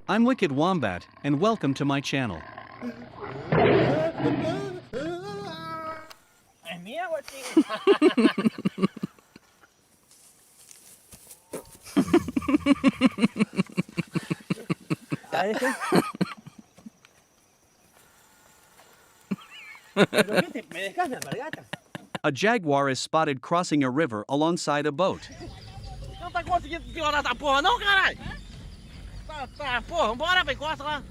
I'm Wicked Wombat, and welcome to my channel. Es mía, guachín. ¿Pero qué te me dejas la alpargata? A jaguar is spotted crossing a river alongside a boat. Não tá conseguindo piorar essa porra não, caralho? Tá, porra, vambora, pra encosta lá.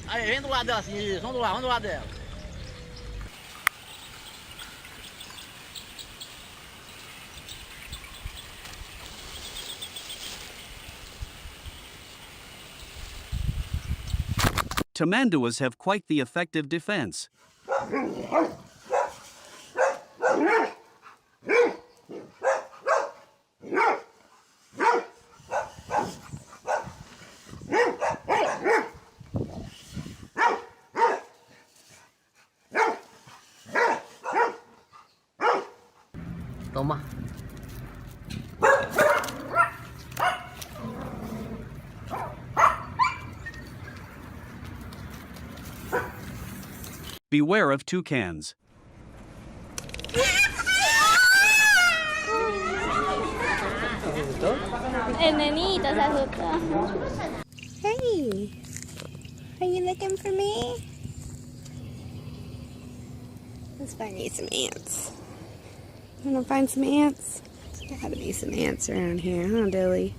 Aí, vem do lado dela assim, isso, vamos do lado dela. Tamanduas have quite the effective defense. Toma. Beware of toucans. El nenito se asustó. Hey, are you looking for me? Let's find you some ants. Wanna find some ants? There's gotta be some ants around here, huh, Dilly?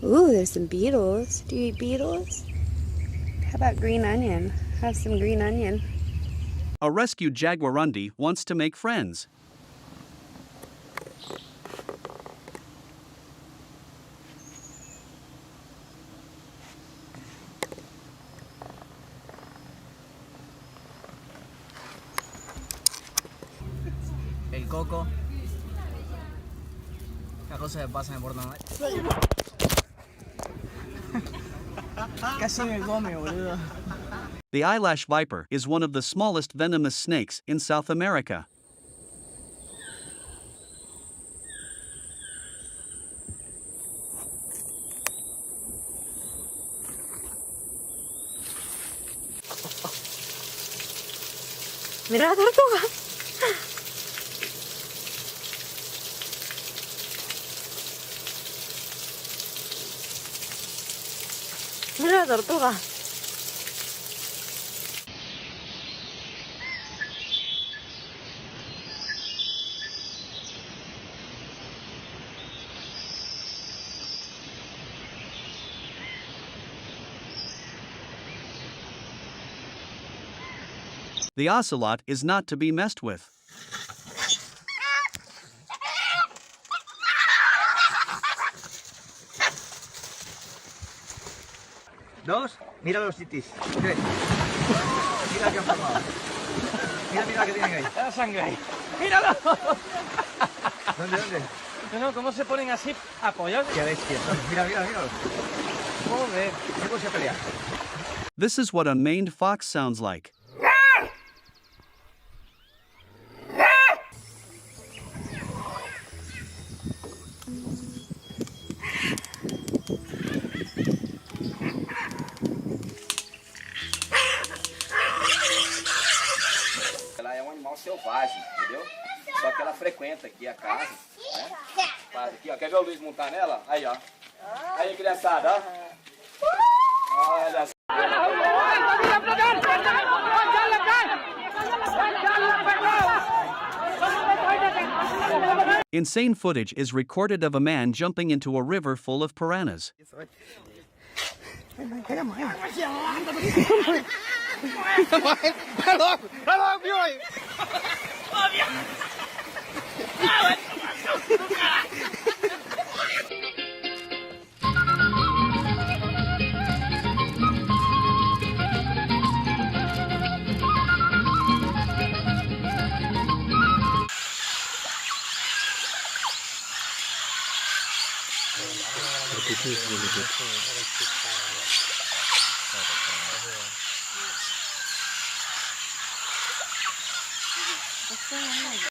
Ooh, there's some beetles. Do you eat beetles? How about green onion? Have some green onion. A rescued jaguarundi wants to make friends. El coco. La cosa se pasa por nada. Casi me come, boludo. The eyelash viper is one of the smallest venomous snakes in South America. Mira la tortuga. Mira la tortuga. The ocelot is not to be messed with. Dos, mira los titis. Tres. Mira que han formado. Mira que tienen ahí. La sangre ahí. ¡Míralo! ¿Dónde? No, ¿cómo se ponen así apoyados? Qué bestia. Mira. Joder. Vamos a pelear. This is what a maned fox sounds like. Ela é um animal selvagem, entendeu? Só que ela frequenta aqui a casa, né? Faz aqui, ó. Quer ver o Luiz montar nela? Aí, ó. Aí, criançada, ó. Olha só. Insane footage is recorded of a man jumping into a river full of piranhas.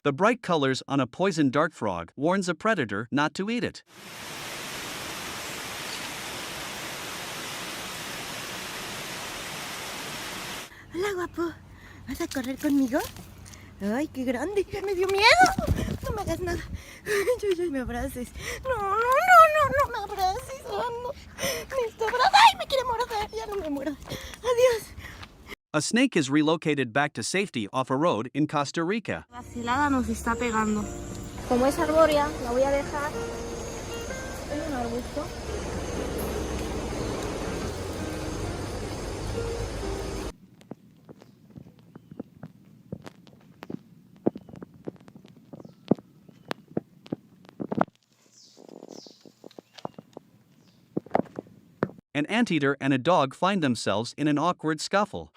The bright colors on a poison dart frog warns a predator not to eat it. Hola, guapo. ¿Vas a correr conmigo? Ay, qué grande, ya me dio miedo. No me hagas nada. Ay, me abraces. No me abraces. Oh, no. Necesito abrazar. Ay, me quiere morder. Ya no me muerdas. Adiós. A snake is relocated back to safety off a road in Costa Rica. La helada nos está pegando. Como es arbórea, la voy a dejar en un arbusto. An anteater and a dog find themselves in an awkward scuffle.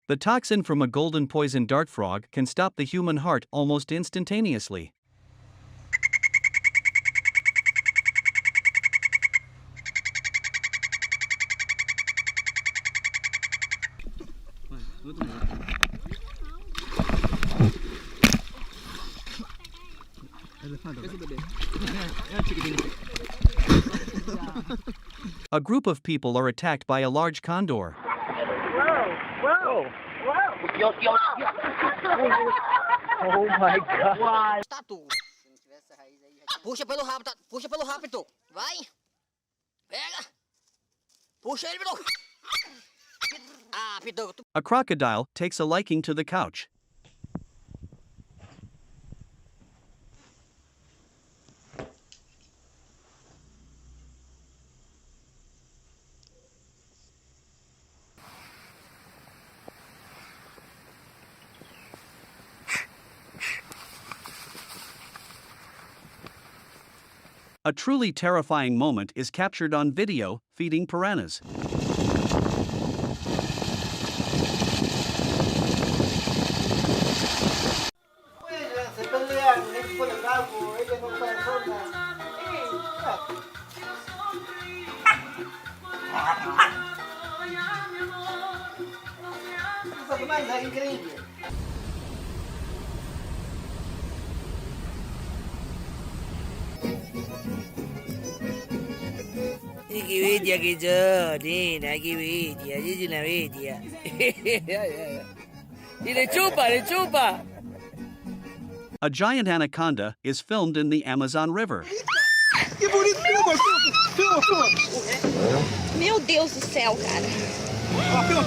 The toxin from a golden poison dart frog can stop the human heart almost instantaneously. A group of people are attacked by a large condor. Oh my God. Tatu. Puxa pelo rabo, puxa pelo rabo, Pitu. Vai. Pega. Puxa ele, Pitu. Ah, Pitu. A crocodile takes a liking to the couch. A truly terrifying moment is captured on video, feeding piranhas. Wikipedia kejut, ni nak Wikipedia, je nak Wikipedia. Dia cuba. A giant anaconda is filmed in the Amazon River. Meu Deus do céu, cara.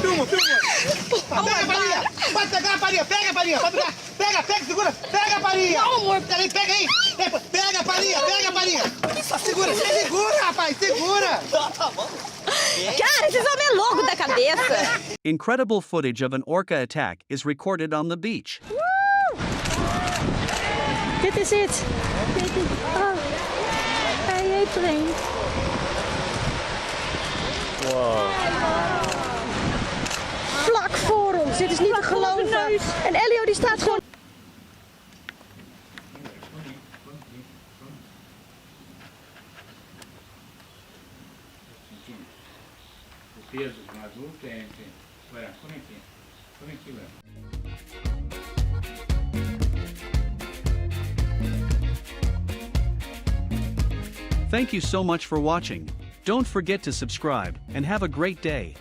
Filma. Pega, Parinha. Pode pegar, Parinha. Pega, Parinha. Pode pegar. Pega, segura. Pega, Parinha. Não, amor. Pega aí. Pega, Parinha. Segura, rapaz. Segura. Tá bom. Cara, esses homens é louco da cabeça. Incredible footage of an orca attack is recorded on the beach. Dit is het. Oh, hij eet erin. Vlak voor ons. Dit is niet te geloven. En Elio die staat gewoon. O peso de um adulto é entre 40 quilos. Thank you so much for watching. Don't forget to subscribe and have a great day.